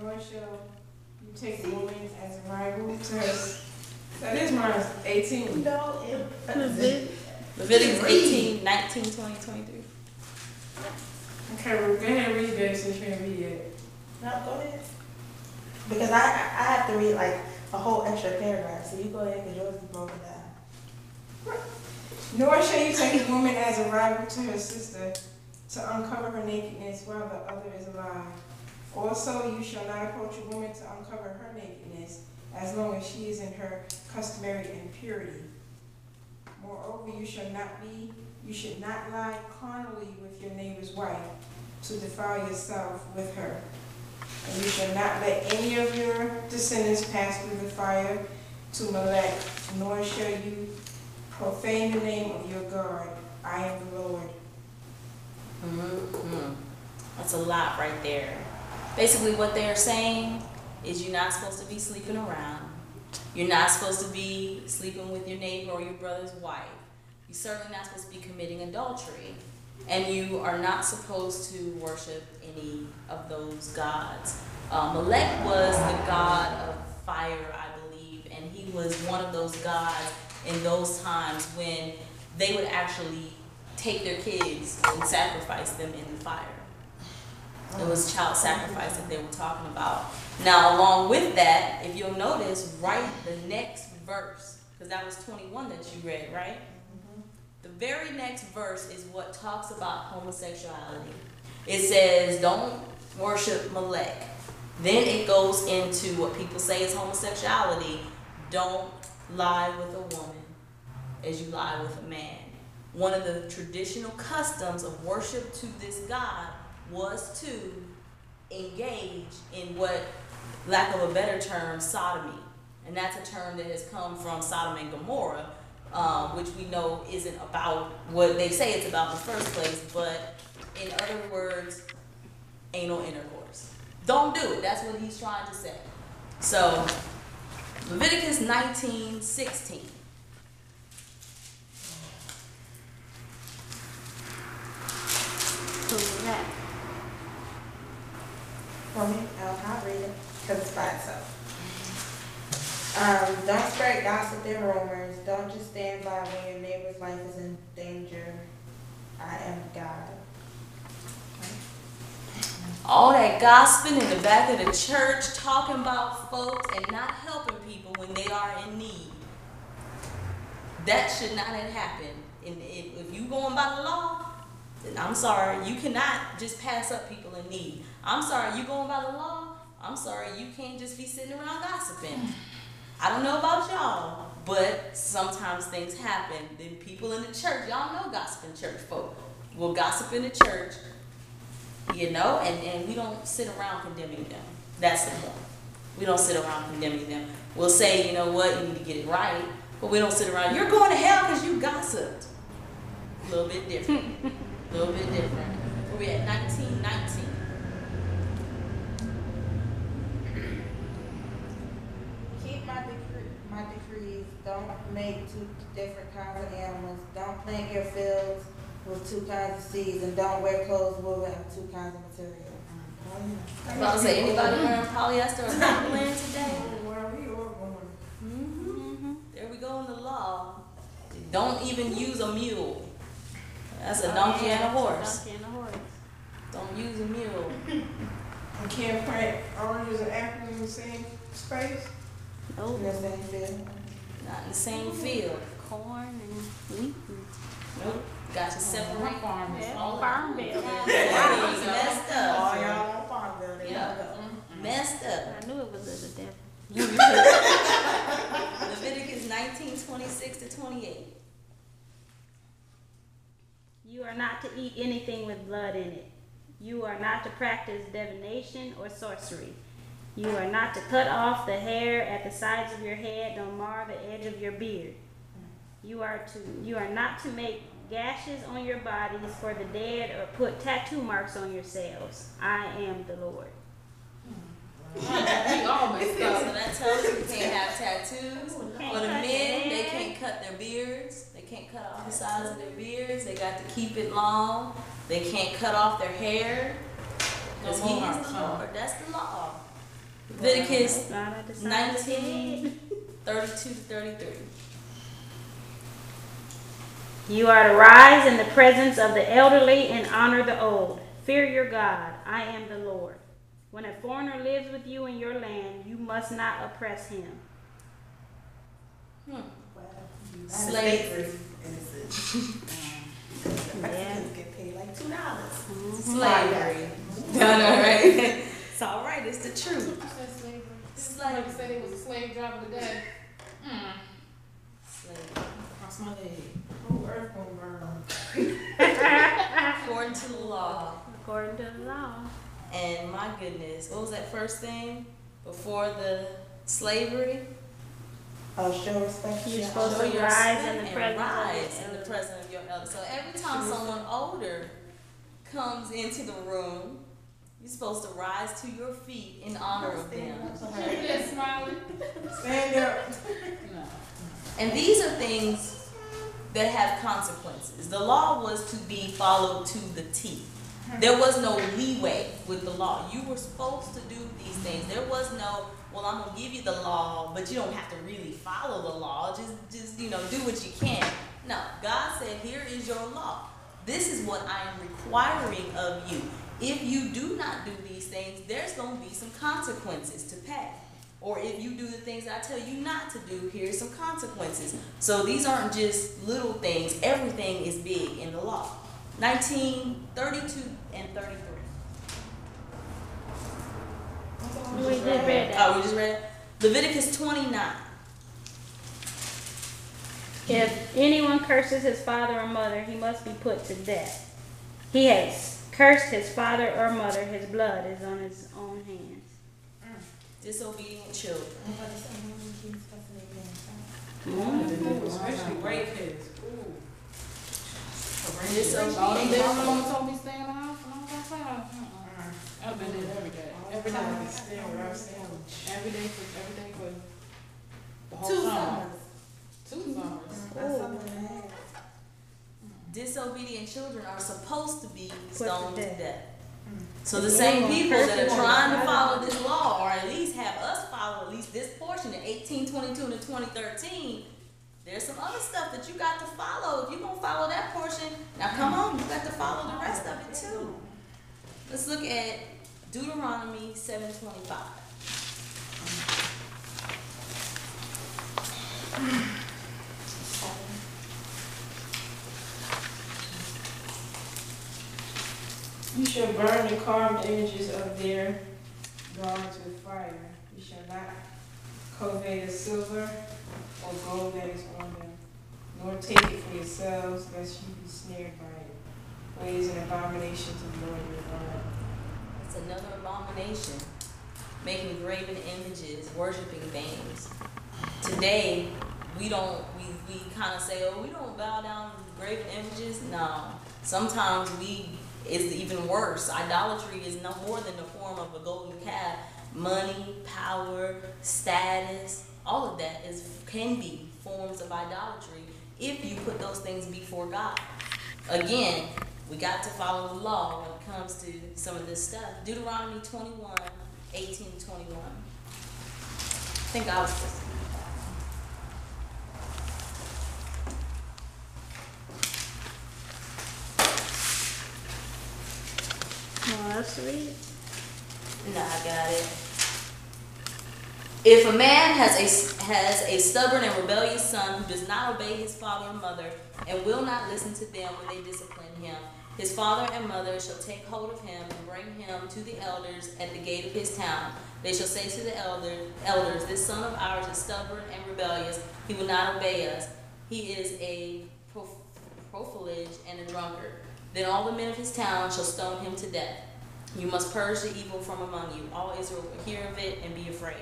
nor shall you take a woman as a rival to her. That is mine, 18. No, Leviticus 18, 19, 20, 23. Okay, well, go ahead and read that since you didn't read it. No, go ahead. Because I have to read like a whole extra paragraph, so you go ahead because yours is broken down. Nor shall you take a woman as a rival to her sister to uncover her nakedness while the other is alive. Also, you shall not approach a woman to uncover her nakedness as long as she is in her customary impurity. Moreover, you should not lie carnally with your neighbor's wife to defile yourself with her. And you shall not let any of your descendants pass through the fire to Molech, nor shall you profane the name of your God. I am the Lord. That's a lot right there. Basically what they're saying is you're not supposed to be sleeping around. You're not supposed to be sleeping with your neighbor or your brother's wife. You're certainly not supposed to be committing adultery. And you are not supposed to worship any of those gods. Molech was the god of fire, I believe, and he was one of those gods in those times when they would actually take their kids and sacrifice them in the fire. It was child sacrifice that they were talking about. Now, along with that, if you'll notice, right the next verse, because that was 21 that you read, right? The very next verse is what talks about homosexuality. It says, don't worship Molech. Then it goes into what people say is homosexuality. Don't lie with a woman as you lie with a man. One of the traditional customs of worship to this God was to engage in what, lack of a better term, sodomy. And that's a term that has come from Sodom and Gomorrah, which we know isn't about what they say it's about in the first place, but in other words, anal intercourse. Don't do it. That's what he's trying to say. So, Leviticus 19:16. Who's that? For me, I'll read it because it's by itself. Don't spread gossip and rumors. Don't just stand by when your neighbor's life is in danger. I am God. All that gossiping in the back of the church, talking about folks and not helping people when they are in need. That should not have happened. And if you going by the law, then I'm sorry, you cannot just pass up people in need. I'm sorry, you going by the law? I'm sorry, you can't just be sitting around gossiping. I don't know about y'all, but sometimes things happen. Then people in the church, y'all know gossiping church folk will gossip in the church, you know, and we don't sit around condemning them. That's the point. We don't sit around condemning them. We'll say, you know what, you need to get it right, but we don't sit around, you're going to hell because you gossiped. A little bit different. A little bit different. Where we at 1919. Keep my decrees. Don't make two different kinds of animals. Don't plant your fields with two kinds of seeds, and don't wear clothes woven of two kinds of material. I was about to say, anybody wearing polyester or polyester today? There we go in the law. Don't even use a mule. That's a donkey and a horse. Donkey and a horse. Don't use a mule. You can't plant oranges and apples in the same space? Nope. In the same field. Not in the same field. Corn and wheat. Nope. Got to separate. Farm bill. Messed Oh, up. y'all on Farmville. Yeah. Messed up. I knew it was of the devil. Leviticus 19:26-28. You are not to eat anything with blood in it. You are not to practice divination or sorcery. You are not to cut off the hair at the sides of your head, nor mar the edge of your beard. You are not to make gashes on your bodies for the dead or put tattoo marks on yourselves. I am the Lord. So that tells you they can't have tattoos. For the men, they can't cut their beards. They can't cut off the sides of their beards. They got to keep it long. They can't cut off their hair. Because he is the Lord. That's the law. Leviticus Not at the side of the 19, head. 32 to 33. You are to rise in the presence of the elderly and honor the old. Fear your God. I am the Lord. When a foreigner lives with you in your land, you must not oppress him. Slavery. Yeah. Get paid like $2. Slavery. No, right? It's all right. It's the truth. Slavery. Slavery. Somebody said he was a slave driver today. Slavery. Cross my leg. Whole earth gonna burn. According to the law. According to the law. And my goodness, what was that first thing before the slavery? Oh, show respect to You're your supposed elders. to rise in the presence rise of in the the presence of your elders. So every time someone older comes into the room, you're supposed to rise to your feet in honor of them. Just smiling. Stand up. And these are things that have consequences. The law was to be followed to the T. There was no leeway with the law. You were supposed to do these things. There was no, well, I'm gonna give you the law, but you don't have to really follow the law. Just do what you can. No, God said, here is your law. This is what I am requiring of you. If you do not do these things, there's gonna be some consequences to pay. Or if you do the things I tell you not to do, here's some consequences. So these aren't just little things. Everything is big in the law. 1932 and 33. We just read that. Oh, we just read it? Leviticus 29. If anyone curses his father or mother, he must be put to death. He has cursed his father or mother, his blood is on his own hands. Disobedient children. Especially rape kids. All them Disobedient. days my mama told me to stay in the house and I was outside. I've been there every day. Every day. Every day for the whole 2 summer. summers. 2 summers. That's something to have. Disobedient children are supposed to be stoned to death. death. So the same people that are trying to follow this law, or at least have us follow at least this portion in 1822 to 2013, there's some other stuff that you got to follow. If you're going to follow that portion, now come on, you got to follow the rest of it too. Let's look at Deuteronomy 7:25. You shall burn the carved images of their gods with fire. You shall not covet the silver or gold that is on them, nor take it for yourselves, lest you be snared by it. For it is an abomination to the Lord your God. It's another abomination. Making graven images, worshiping things. Today, we kind of say, oh, we don't bow down to graven images. No. Sometimes it's even worse. Idolatry is no more than the form of a golden calf. Money, power, status, all of that can be forms of idolatry if you put those things before God. Again, we got to follow the law when it comes to some of this stuff. Deuteronomy 21, 18 to 21. I think I was supposed to. Want us to read it? No, I got it. If a man has a stubborn and rebellious son who does not obey his father and mother and will not listen to them when they discipline him, his father and mother shall take hold of him and bring him to the elders at the gate of his town. They shall say to the elders, this son of ours is stubborn and rebellious. He will not obey us. He is a profligate and a drunkard. Then all the men of his town shall stone him to death. You must purge the evil from among you. All Israel will hear of it and be afraid.